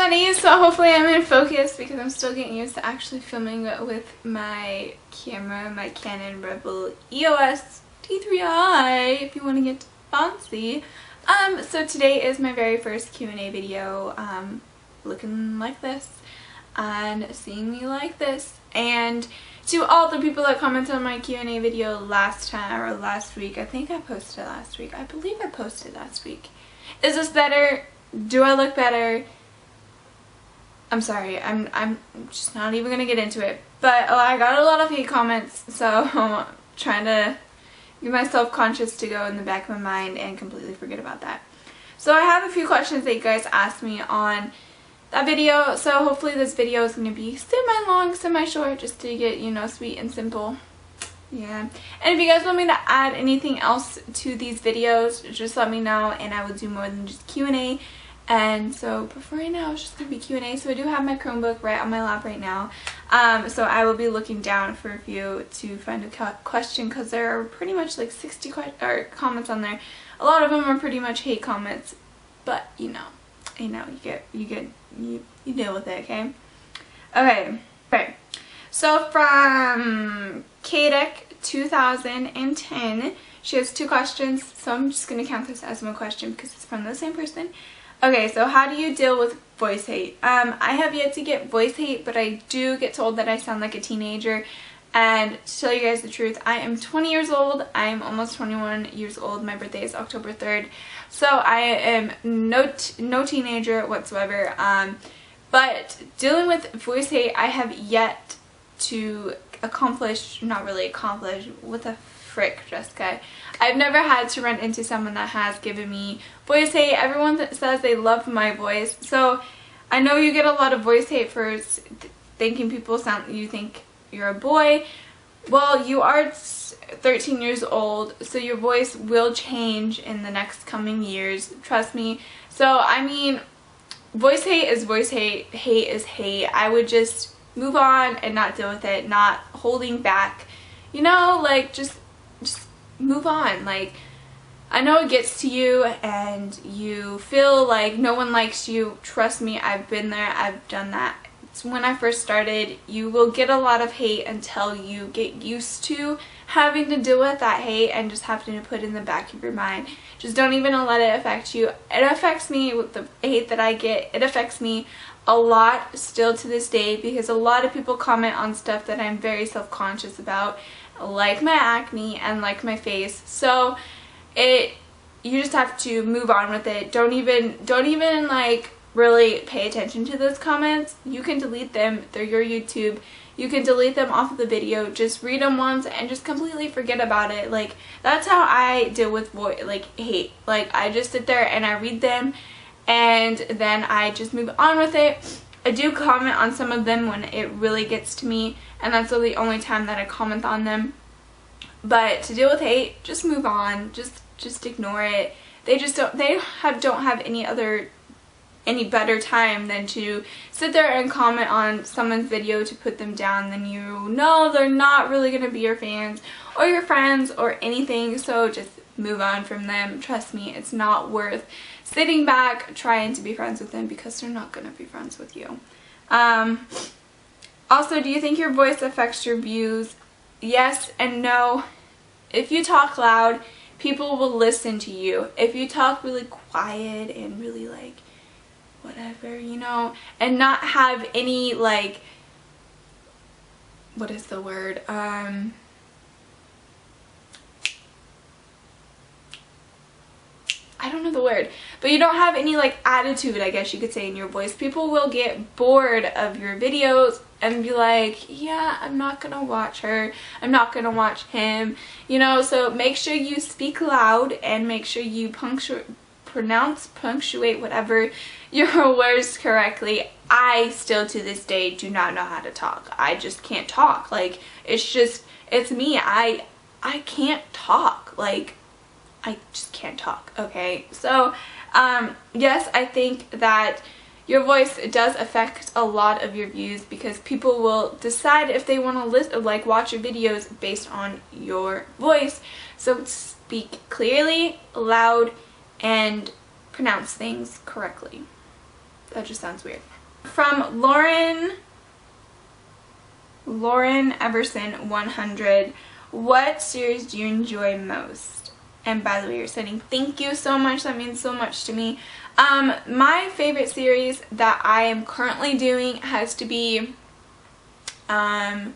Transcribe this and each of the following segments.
everybody, so hopefully I'm in focus because I'm still getting used to actually filming with my camera, my Canon Rebel EOS D3i if you want to get fancy. So today is my very first Q&A video, looking like this and seeing me like this. And to all the people that commented on my Q&A video last time or last week, I think I posted it last week. I believe I posted last week. Is this better? Do I look better? I'm sorry, I'm just not even gonna get into it. But I got a lot of hate comments, so I'm trying to get myself conscious to go in the back of my mind and completely forget about that. So I have a few questions that you guys asked me on that video, so hopefully this video is going to be semi-long, semi-short, just to get, you know, sweet and simple. Yeah. And if you guys want me to add anything else to these videos, just let me know and I will do more than just Q&A. And so, but for right now, it's just going to be Q&A. So I do have my Chromebook right on my lap right now. So I will be looking down for a few to find a question, because there are pretty much like 60 comments on there. A lot of them are pretty much hate comments, but you know, you deal with it, okay? Okay. So from Kadek 2010, she has 2 questions. So I'm just gonna count this as one question because it's from the same person. Okay, so how do you deal with voice hate? I have yet to get voice hate, but I do get told that I sound like a teenager. And to tell you guys the truth, I am 20 years old. I am almost 21 years old. My birthday is October 3rd. So I am no teenager whatsoever. But dealing with voice hate, I have yet to accomplish, not really accomplish, what the frick, Jessica. I've never had to run into someone that has given me voice hate. Everyone that says they love my voice. So I know you get a lot of voice hate for thinking people you think you're a boy. Well, you are 13 years old, so your voice will change in the next coming years. Trust me. So, I mean, voice hate is voice hate. Hate is hate. I would just move on and not deal with it, not holding back. You know, like, just move on. Like, I know it gets to you and you feel like no one likes you. Trust me, I've been there. I've done that. When I first started, you will get a lot of hate until you get used to having to deal with that hate and just having to put it in the back of your mind. Just don't even let it affect you. It affects me with the hate that I get. It affects me a lot still to this day, because a lot of people comment on stuff that I'm very self-conscious about, like my acne and like my face. So you just have to move on with it. Don't even like really pay attention to those comments. You can delete them. They're your YouTube. You can delete them off of the video. Just read them once and just completely forget about it. Like, that's how I deal with hate. Like, I just sit there and I read them and then I just move on with it. I do comment on some of them when it really gets to me, and that's the only time that I comment on them. But to deal with hate, just move on. Just ignore it. They don't have any better time than to sit there and comment on someone's video to put them down. Then you know they're not really going to be your fans or your friends or anything, so just move on from them. Trust me, it's not worth sitting back trying to be friends with them, because they're not going to be friends with you. Also, do you think your voice affects your views? Yes and no. If you talk loud, people will listen to you. If you talk really quiet and really like whatever, you know, and not have any like, what is the word, I don't know the word, but you don't have any like attitude, I guess you could say, in your voice, people will get bored of your videos and be like, yeah, I'm not gonna watch her, I'm not gonna watch him, you know. So make sure you speak loud and make sure you punctuate whatever your words correctly. I still to this day do not know how to talk. I just can't talk. Like, it's me. I can't talk. Like, I just can't talk, okay? So, yes, I think that your voice does affect a lot of your views, because people will decide if they want to watch your videos based on your voice. So speak clearly, loud, and pronounce things correctly. That just sounds weird. From Lauren Everson 100, what series do you enjoy most? And by the way, you're sending thank you so much. That means so much to me. My favorite series that I am currently doing has to be, my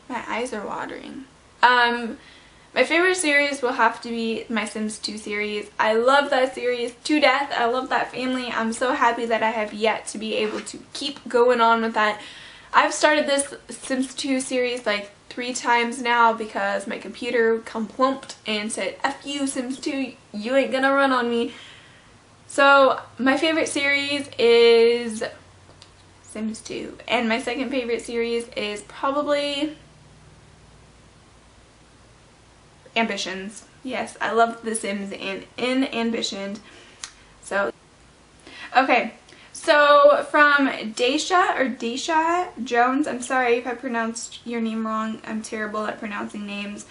eyes are watering. My favorite series will have to be my Sims 2 series. I love that series to death. I love that family. I'm so happy that I have yet to be able to keep going on with that. I've started this Sims 2 series like 3 times now because my computer complumped and said, F you Sims 2, you ain't gonna run on me. So my favorite series is Sims 2, and my second favorite series is probably Ambitions. Yes, I love The Sims and in Ambitions. So, okay. So from Daisha Jones, I'm sorry if I pronounced your name wrong. I'm terrible at pronouncing names.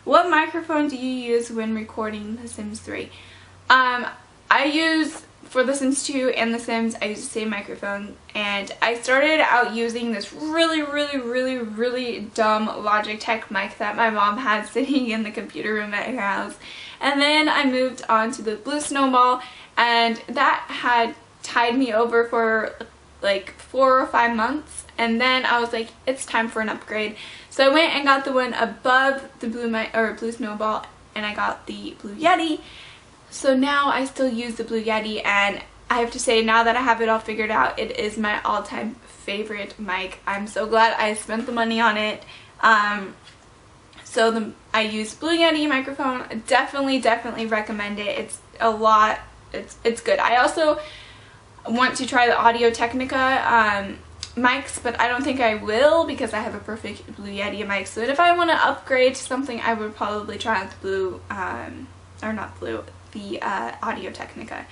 What microphone do you use when recording The Sims 3? I use, for The Sims 2 and The Sims, I use the same microphone, and I started out using this really dumb Logitech mic that my mom had sitting in the computer room at her house, and then I moved on to the Blue Snowball, and that had tied me over for like 4 or 5 months, and then I was like, it's time for an upgrade. So I went and got the one above the Blue Snowball, and I got the Blue Yeti. So now I still use the Blue Yeti, and I have to say, now that I have it all figured out, it is my all-time favorite mic. I'm so glad I spent the money on it. I use Blue Yeti microphone. Definitely recommend it. It's a lot. It's good. I also want to try the Audio Technica mics, but I don't think I will because I have a perfect Blue Yeti mic. So if I want to upgrade to something, I would probably try out the the Audio Technica.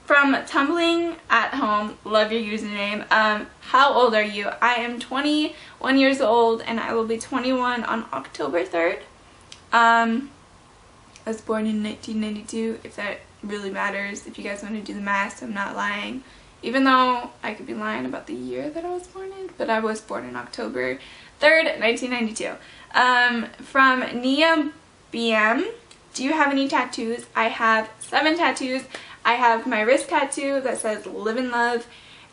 From Tumbling at Home, love your username. How old are you? I am 21 years old, and I will be 21 on October 3rd. I was born in 1992, if that really matters. If you guys want to do the math, I'm not lying. Even though I could be lying about the year that I was born in, but I was born in October 3rd, 1992. From Nia BM, do you have any tattoos? I have 7 tattoos. I have my wrist tattoo that says Live and Love,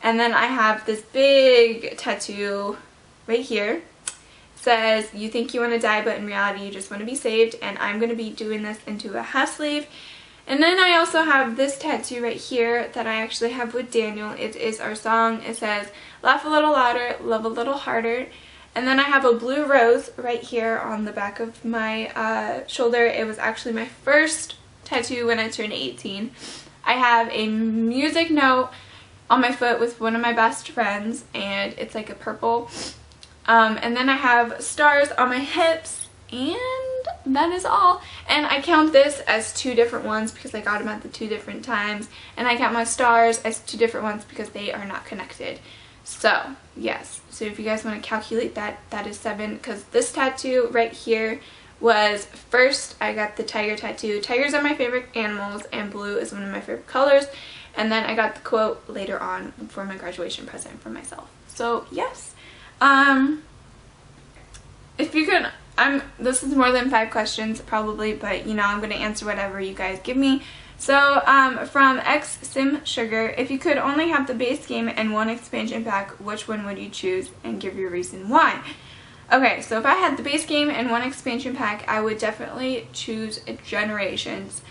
and then I have this big tattoo right here. It says, you think you want to die, but in reality you just want to be saved, and I'm going to be doing this into a half sleeve. And then I also have this tattoo right here that I actually have with Daniel. It is our song. It says, laugh a little louder, love a little harder. And then I have a blue rose right here on the back of my shoulder. It was actually my first tattoo when I turned 18. I have a music note on my foot with one of my best friends, and it's like a purple. And then I have stars on my hips, and that is all. And I count this as 2 different ones because I got them at the 2 different times, and I count my stars as 2 different ones because they are not connected. So yes, so if you guys want to calculate that, that is 7, because this tattoo right here was first. I got the tiger tattoo. Tigers are my favorite animals, and blue is one of my favorite colors. And then I got the quote later on for my graduation present for myself. So yes, if you could, this is more than 5 questions probably, but you know, I'm going to answer whatever you guys give me. So from X Sim Sugar, if you could only have the base game and 1 expansion pack, which one would you choose, and give your reason why? Okay, so if I had the base game and 1 expansion pack, I would definitely choose Generations.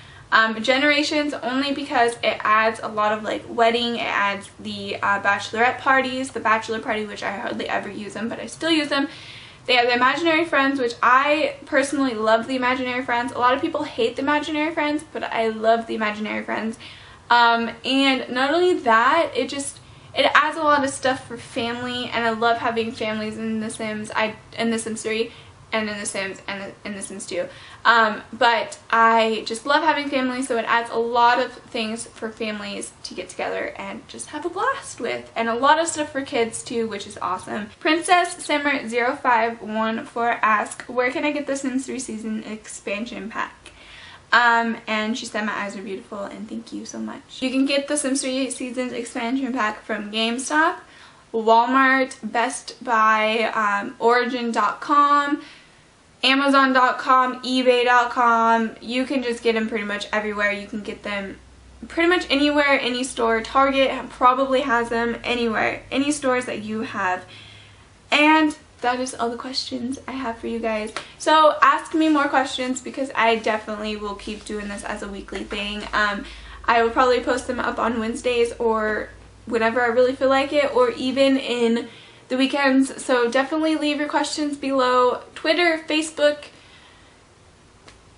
Generations only because it adds a lot of like wedding, it adds the bachelorette parties, the bachelor party, which I hardly ever use them, but I still use them. They have the imaginary friends, which I personally love the imaginary friends. A lot of people hate the imaginary friends, but I love the imaginary friends. And not only that, it adds a lot of stuff for family, and I love having families in The Sims. In The Sims 3 and in The Sims and in The Sims 2. But I just love having families, so it adds a lot of things for families to get together and just have a blast with. And a lot of stuff for kids too, which is awesome. Princess Simmer 0514 asks, where can I get the Sims 3 season expansion pack? And she said my eyes are beautiful, and thank you so much. You can get the Sims 3 Seasons expansion pack from GameStop, Walmart, Best Buy, Origin.com, Amazon.com, eBay.com. You can just get them pretty much everywhere. You can get them pretty much anywhere, any store. Target probably has them anywhere, any stores that you have. And that is all the questions I have for you guys. So ask me more questions, because I definitely will keep doing this as a weekly thing. I will probably post them up on Wednesdays or whenever I really feel like it, or even in the weekends. So definitely leave your questions below. Twitter, Facebook,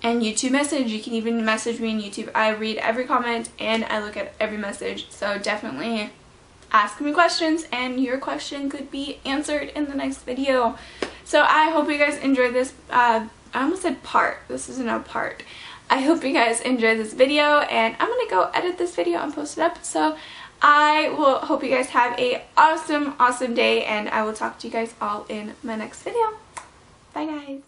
and YouTube message. You can even message me on YouTube. I read every comment and I look at every message. So definitely ask me questions, and your question could be answered in the next video. So I hope you guys enjoyed this. I almost said part. This isn't a part. I hope you guys enjoyed this video, and I'm gonna go edit this video and post it up. So I will hope you guys have a awesome day, and I will talk to you guys all in my next video. Bye guys.